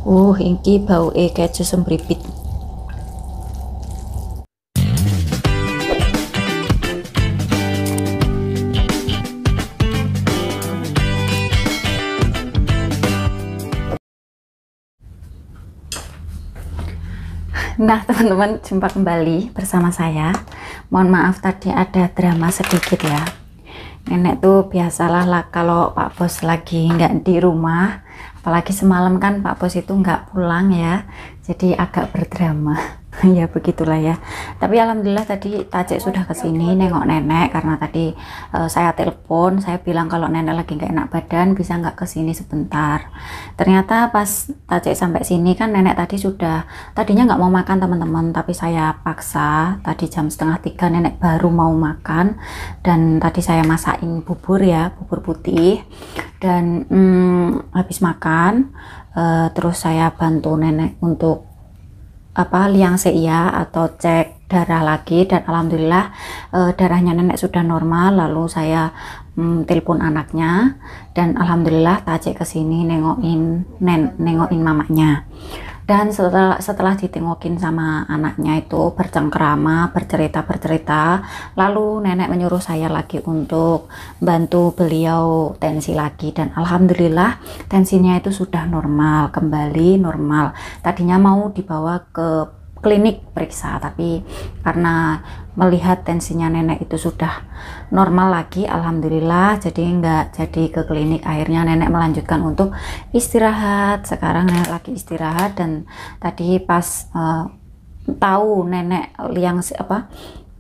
Iki bau keju sembripit. Nah teman-teman, jumpa kembali bersama saya. Mohon maaf tadi ada drama sedikit ya. Nenek tuh biasalah lah kalau Pak Bos lagi nggak di rumah, apalagi semalam kan Pak Bos itu nggak pulang ya, jadi agak berdrama. Ya begitulah ya. Tapi alhamdulillah tadi Tacek sudah kesini nengok nenek, karena tadi saya telepon, saya bilang kalau nenek lagi nggak enak badan, bisa nggak kesini sebentar. Ternyata pas Tacek sampai sini kan nenek tadi tadinya nggak mau makan teman-teman, tapi saya paksa. Tadi jam 2:30 nenek baru mau makan, dan tadi saya masakin bubur ya, bubur putih. Dan habis makan terus saya bantu nenek untuk liang CIA atau cek darah lagi, dan alhamdulillah darahnya nenek sudah normal. Lalu saya telepon anaknya, dan alhamdulillah Tacek kesini nengokin mamanya. Dan setelah ditengokin sama anaknya itu bercengkerama, bercerita, lalu nenek menyuruh saya lagi untuk bantu beliau tensi lagi, dan alhamdulillah tensinya itu sudah normal, kembali normal. Tadinya mau dibawa ke klinik periksa, tapi karena melihat tensinya nenek itu sudah normal lagi, alhamdulillah, jadi nggak jadi ke klinik. Akhirnya nenek melanjutkan untuk istirahat. Sekarang nenek lagi istirahat, dan tadi pas tahu nenek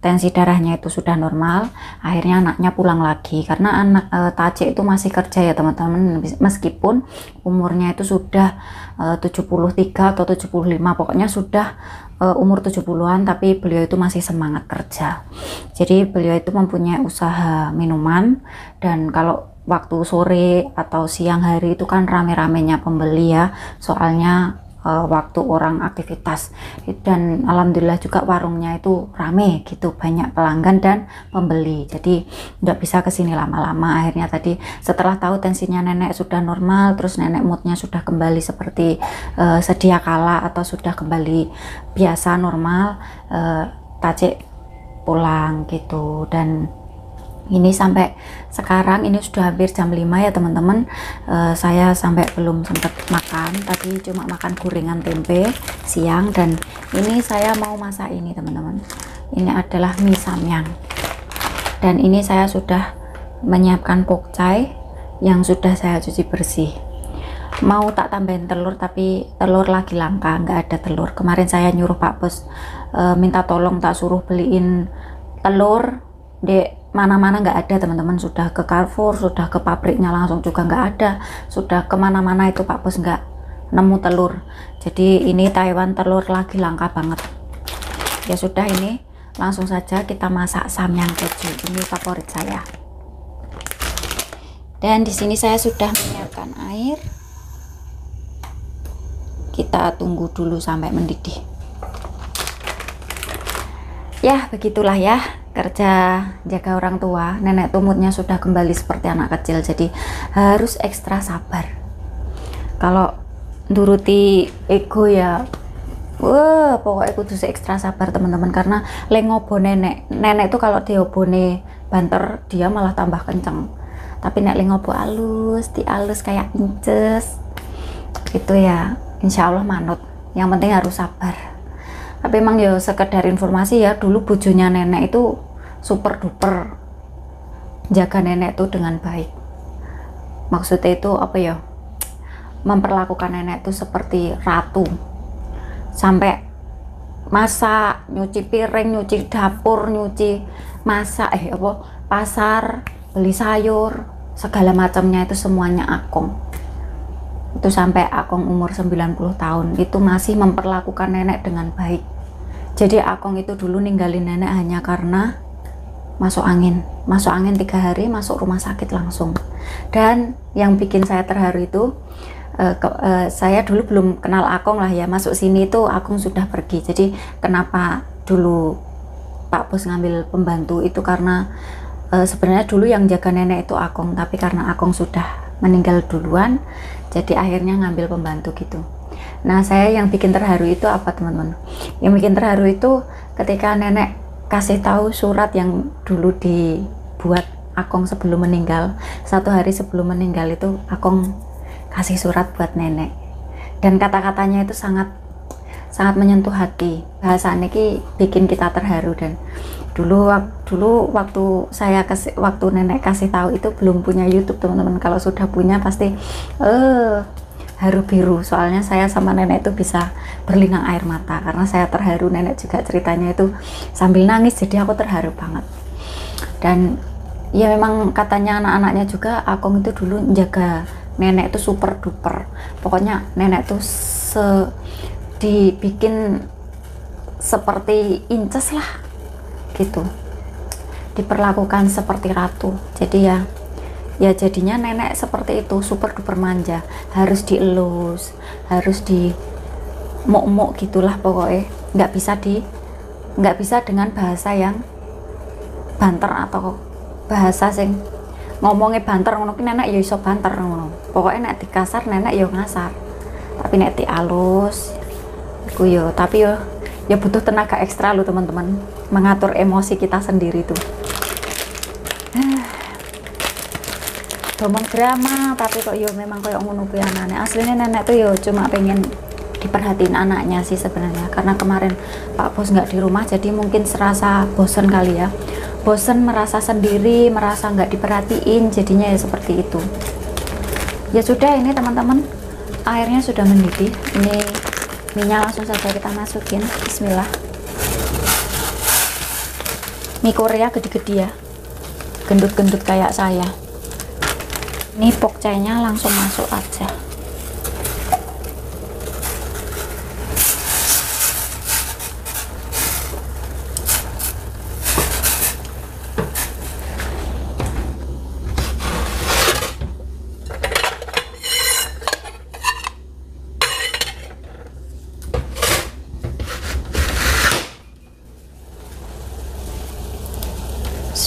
tensi darahnya itu sudah normal, akhirnya anaknya pulang lagi. Karena anak Tacek itu masih kerja ya teman-teman, meskipun umurnya itu sudah 73 atau 75, pokoknya sudah umur 70-an, tapi beliau itu masih semangat kerja. Jadi beliau itu mempunyai usaha minuman, dan kalau waktu sore atau siang hari itu kan rame-ramenya pembeli ya, soalnya waktu orang aktivitas. Dan alhamdulillah juga warungnya itu rame gitu, banyak pelanggan dan pembeli, jadi nggak bisa kesini lama-lama. Akhirnya tadi setelah tahu tensinya nenek sudah normal, terus nenek moodnya sudah kembali seperti sedia kala atau sudah kembali biasa normal, Tacek pulang gitu. Dan ini sampai sekarang ini sudah hampir jam 5 ya teman-teman. Saya sampai belum sempat makan, tadi cuma makan gorengan tempe siang. Dan ini saya mau masak ini teman-teman, ini adalah mie samyang. Dan ini saya sudah menyiapkan pokcai yang sudah saya cuci bersih. Mau tak tambahin telur, tapi telur lagi langka, nggak ada telur. Kemarin saya nyuruh Pak Bos minta tolong tak suruh beliin telur, dek mana-mana nggak ada teman-teman. Sudah ke Carrefour, sudah ke pabriknya langsung juga nggak ada, sudah kemana-mana itu Pak Bos nggak nemu telur. Jadi ini Taiwan telur lagi langka banget. Ya sudah, ini langsung saja kita masak samyang keju, ini favorit saya. Dan di sini saya sudah menyiapkan air, kita tunggu dulu sampai mendidih. Ya begitulah ya kerja jaga orang tua. Nenek tumutnya sudah kembali seperti anak kecil, jadi harus ekstra sabar. Kalau nuruti ego ya pokoknya kudu ekstra sabar teman-teman, karena lengobo nenek itu kalau diobone banter dia malah tambah kenceng, tapi nek lengobo alus kayak inces gitu ya, insya Allah manut. Yang penting harus sabar. Tapi emang ya sekedar informasi ya, dulu bojonya nenek itu super duper jaga nenek itu dengan baik. Maksudnya itu apa ya, memperlakukan nenek itu seperti ratu, sampai masak, nyuci piring, nyuci dapur, nyuci masak pasar, beli sayur, segala macamnya itu semuanya Akong. Itu sampai Akong umur 90 tahun itu masih memperlakukan nenek dengan baik. Jadi Akong itu dulu ninggalin nenek hanya karena masuk angin 3 hari, masuk rumah sakit langsung. Dan yang bikin saya terharu itu saya dulu belum kenal Akong lah ya, masuk sini itu Akong sudah pergi. Jadi kenapa dulu Pak Bos ngambil pembantu itu karena sebenarnya dulu yang jaga nenek itu Akong, tapi karena Akong sudah meninggal duluan, jadi akhirnya ngambil pembantu gitu. Nah, saya yang bikin terharu itu apa teman-teman? Yang bikin terharu itu ketika nenek kasih tahu surat yang dulu dibuat Akong sebelum meninggal. 1 hari sebelum meninggal itu Akong kasih surat buat nenek. Dan kata-katanya itu sangat menyentuh hati. Bahasanya ini bikin kita terharu. Dan dulu waktu nenek kasih tahu itu belum punya YouTube teman-teman. Kalau sudah punya pasti haru biru, soalnya saya sama nenek itu bisa berlinang air mata karena saya terharu. Nenek juga ceritanya itu sambil nangis, jadi aku terharu banget. Dan ya memang katanya anak-anaknya juga Akong itu dulu jaga nenek itu super duper, pokoknya nenek tuh dibikin seperti inces lah gitu, diperlakukan seperti ratu. Jadi ya jadinya nenek seperti itu, super duper manja, harus dielus, harus di mok-mok gitulah pokoknya. nggak bisa dengan bahasa yang banter atau bahasa sing ngomongnya banter ngono ki nenek ya iso banter ngono. Pokoknya nek dikasar nenek ya ngasar, tapi nek dialus iku yo, tapi ya butuh tenaga ekstra lo teman-teman, mengatur emosi kita sendiri tuh. Ngomong drama tapi kok yo memang kayak ngono kuwi anane. Aslinya nenek tuh yo cuma pengen diperhatiin anaknya sih sebenarnya, karena kemarin Pak Bos nggak di rumah, jadi mungkin serasa bosen kali ya, bosen, merasa sendiri, merasa nggak diperhatiin, jadinya ya seperti itu. Ya sudah, ini teman-teman airnya sudah mendidih, ini minyak langsung saja kita masukin. Bismillah. Mie Korea gede-gede ya, gendut-gendut kayak saya. Ini pokcainya langsung masuk aja.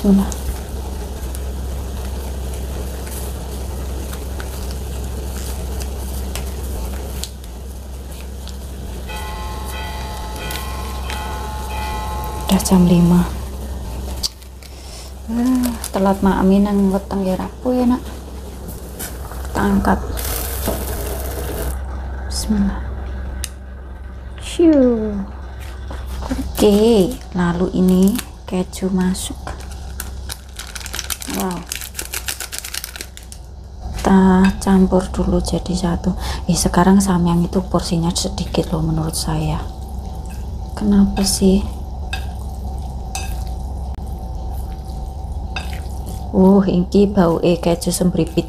Bismillah. Udah jam 5. Telat mami nang weteng ya rapuh ya nak. Kita angkat. Bismillah. Shoo. Oke, lalu ini keju masuk. Wow, kita campur dulu jadi satu. Sekarang samyang itu porsinya sedikit loh menurut saya. Kenapa sih? Ini bau keju sembripit.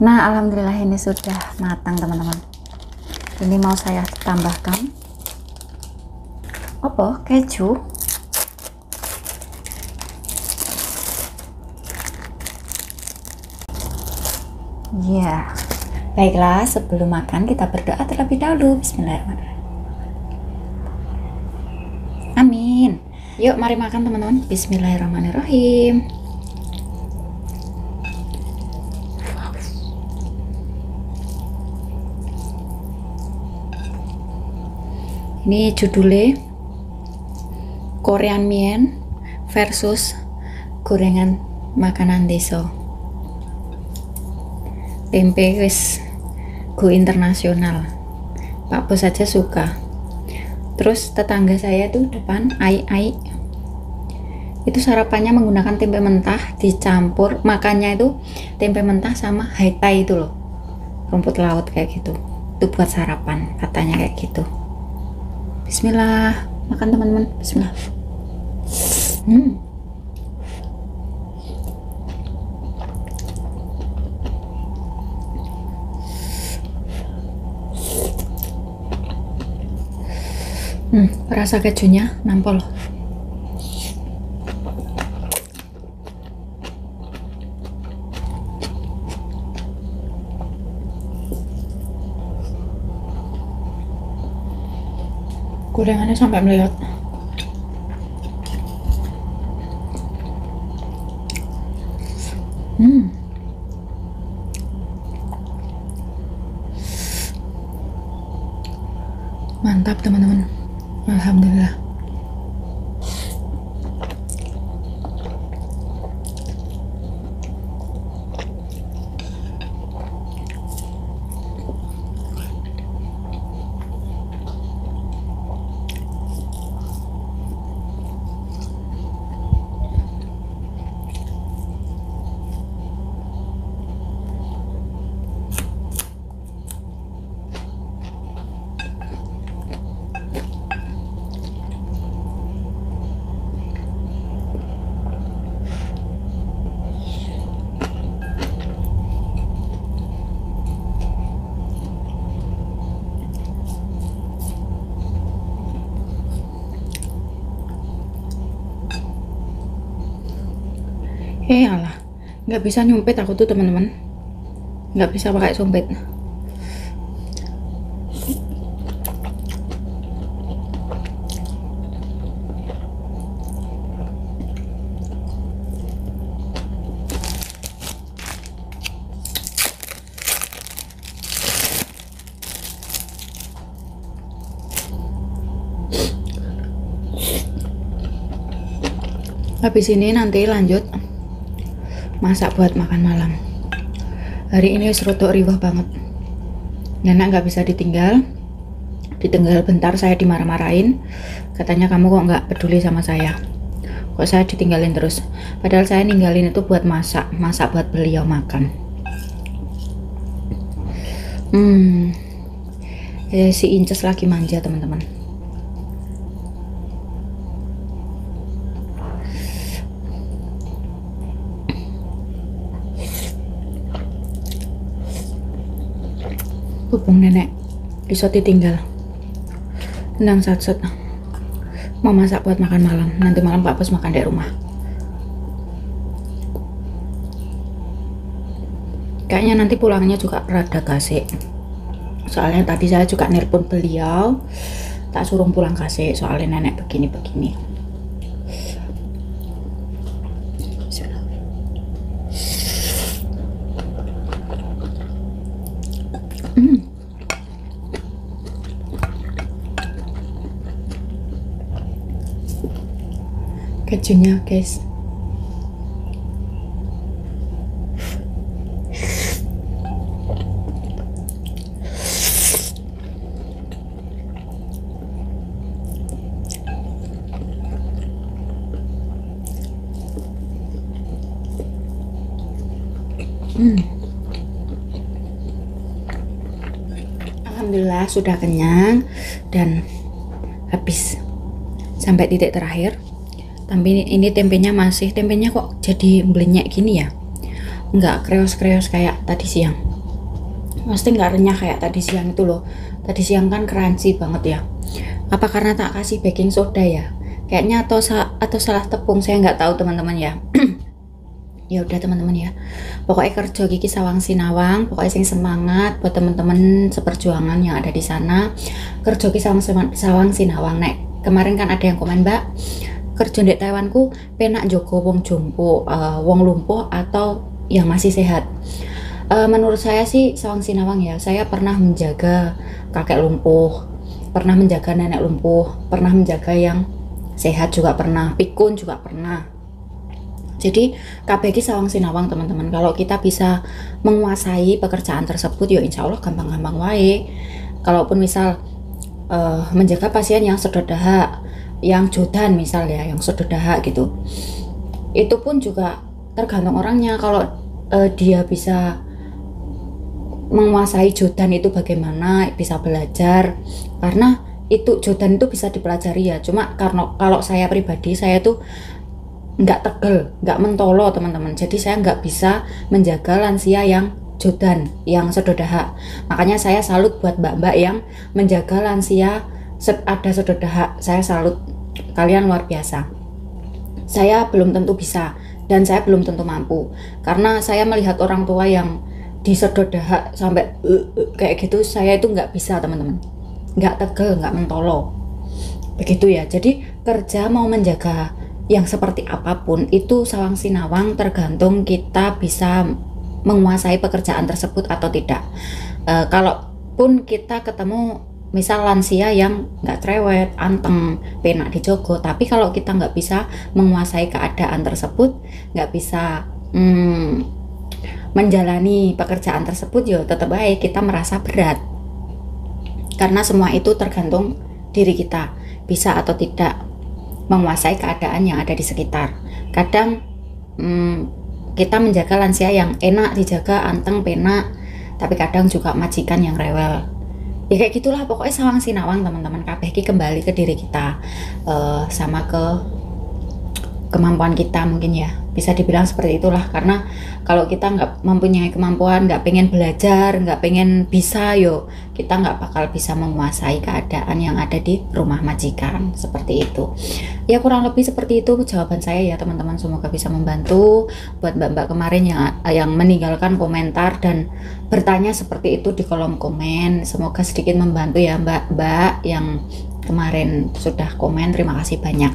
Nah, alhamdulillah ini sudah matang teman-teman. Ini mau saya tambahkan apa? Keju. Ya, baiklah, sebelum makan kita berdoa terlebih dahulu. Bismillahirrahmanirrahim. Amin. Yuk mari makan teman-teman. Bismillahirrahmanirrahim. Ini judulnya Korean Mien versus gorengan makanan desa. Tempe wis go internasional, Pak Bos saja suka. Terus tetangga saya tuh depan ai itu sarapannya menggunakan tempe mentah dicampur, makannya itu tempe mentah sama haitai itu loh, rumput laut kayak gitu, itu buat sarapan katanya kayak gitu. Bismillah, makan teman-teman. Bismillah. Rasa kejunya nampol. Gorengannya sampai melihat. Mantap teman-teman, alhamdulillah. Alah, nggak bisa nyumpit aku tuh teman-teman, nggak bisa pakai sumpit. Habis ini nanti lanjut masak buat makan malam. Hari ini serotok riwah banget. Nenek nggak bisa ditinggal bentar, saya dimarah-marahin. Katanya kamu kok nggak peduli sama saya, kok saya ditinggalin terus. Padahal saya ninggalin itu buat masak buat beliau makan. Si Inces lagi manja teman-teman. Hubung nenek iso ditinggal, nang satset mau masak buat makan malam. Nanti malam Pak Bos makan di rumah. Kayaknya nanti pulangnya juga rada kasih, soalnya tadi saya juga nelpon beliau, tak suruh pulang kasih soalnya nenek begini-begini. Kejunya guys, alhamdulillah sudah kenyang dan habis sampai titik terakhir. Tapi ini tempenya kok jadi blenyek gini ya, nggak kreos-kreos kayak tadi siang. Pasti nggak renyah kayak tadi siang itu loh. Tadi siang kan crunchy banget ya. Apa karena tak kasih baking soda ya? Kayaknya atau salah tepung, saya nggak tahu teman-teman ya. Ya udah teman-teman ya, pokoknya kerja Kiki Sawang Sinawang, pokoknya sing semangat buat teman-teman seperjuangan yang ada di sana. Kerja Kiki Sawang Sinawang. Nek kemarin kan ada yang komen, Mbak, kerja di Taiwanku penak jogo wong jompo, wong lumpuh atau yang masih sehat. Menurut saya sih Sawang Sinawang ya, saya pernah menjaga kakek lumpuh, pernah menjaga nenek lumpuh, pernah menjaga yang sehat juga pernah, pikun juga pernah. Jadi KBG Sawang Sinawang teman-teman, kalau kita bisa menguasai pekerjaan tersebut ya insya Allah gampang-gampang wae. Kalaupun misal menjaga pasien yang sedodahak, yang jodan misal ya, yang sedodahak gitu, itu pun juga tergantung orangnya. Kalau dia bisa menguasai jodan itu bagaimana, bisa belajar, karena itu jodan itu bisa dipelajari ya. Cuma karena kalau saya pribadi, saya tuh nggak tegel, nggak mentolo teman-teman, jadi saya nggak bisa menjaga lansia yang jodan, yang sedodahak. Makanya saya salut buat mbak-mbak yang menjaga lansia ada sedodahak. Saya salut, kalian luar biasa. Saya belum tentu bisa dan saya belum tentu mampu, karena saya melihat orang tua yang disedodahak sampai kayak gitu, saya itu nggak bisa teman-teman, nggak tegel, nggak mentolo begitu ya. Jadi kerja mau menjaga yang seperti apapun itu Sawang Sinawang, tergantung kita bisa menguasai pekerjaan tersebut atau tidak. Kalaupun kita ketemu misal lansia yang nggak cerewet, anteng, penak dijogo, tapi kalau kita nggak bisa menguasai keadaan tersebut, nggak bisa menjalani pekerjaan tersebut, ya tetap baik kita merasa berat. Karena semua itu tergantung diri kita, bisa atau tidak menguasai keadaan yang ada di sekitar. Kadang kita menjaga lansia yang enak dijaga, anteng, penak, tapi kadang juga majikan yang rewel. Ya kayak gitulah, pokoknya sawang sinawang teman-teman, kabeh iki kembali ke diri kita, sama ke kemampuan kita mungkin ya, bisa dibilang seperti itulah. Karena kalau kita nggak mempunyai kemampuan, nggak pengen belajar, nggak pengen bisa, yo kita nggak bakal bisa menguasai keadaan yang ada di rumah majikan, seperti itu ya, kurang lebih seperti itu jawaban saya ya teman-teman. Semoga bisa membantu buat mbak-mbak kemarin yang meninggalkan komentar dan bertanya seperti itu di kolom komen. Semoga sedikit membantu ya mbak-mbak yang kemarin sudah komen, terima kasih banyak.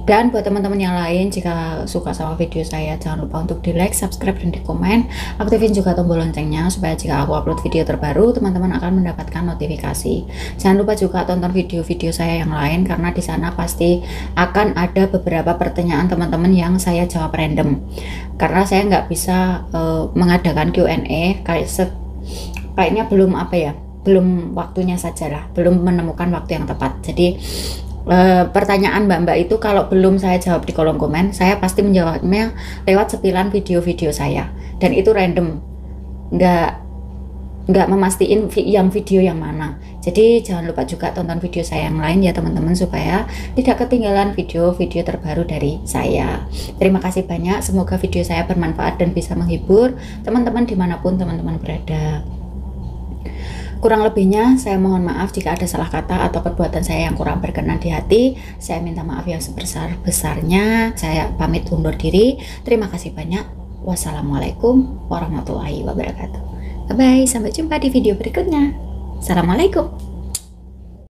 Dan buat teman-teman yang lain, jika suka sama video saya, jangan lupa untuk di like, subscribe, dan di komen. Aktifin juga tombol loncengnya supaya jika aku upload video terbaru, teman-teman akan mendapatkan notifikasi. Jangan lupa juga tonton video-video saya yang lain, karena di sana pasti akan ada beberapa pertanyaan teman-teman yang saya jawab random. Karena saya nggak bisa mengadakan Q&A, kayaknya belum belum waktunya saja lah, belum menemukan waktu yang tepat. Jadi pertanyaan mbak-mbak itu kalau belum saya jawab di kolom komen, saya pasti menjawabnya lewat sepilan video-video saya, dan itu random, nggak memastiin yang video yang mana. Jadi jangan lupa juga tonton video saya yang lain ya teman-teman, supaya tidak ketinggalan video-video terbaru dari saya. Terima kasih banyak, semoga video saya bermanfaat dan bisa menghibur teman-teman dimanapun teman-teman berada. Kurang lebihnya saya mohon maaf jika ada salah kata atau perbuatan saya yang kurang berkenan di hati. Saya minta maaf yang sebesar-besarnya. Saya pamit undur diri. Terima kasih banyak. Wassalamualaikum warahmatullahi wabarakatuh. Bye bye, sampai jumpa di video berikutnya. Assalamualaikum.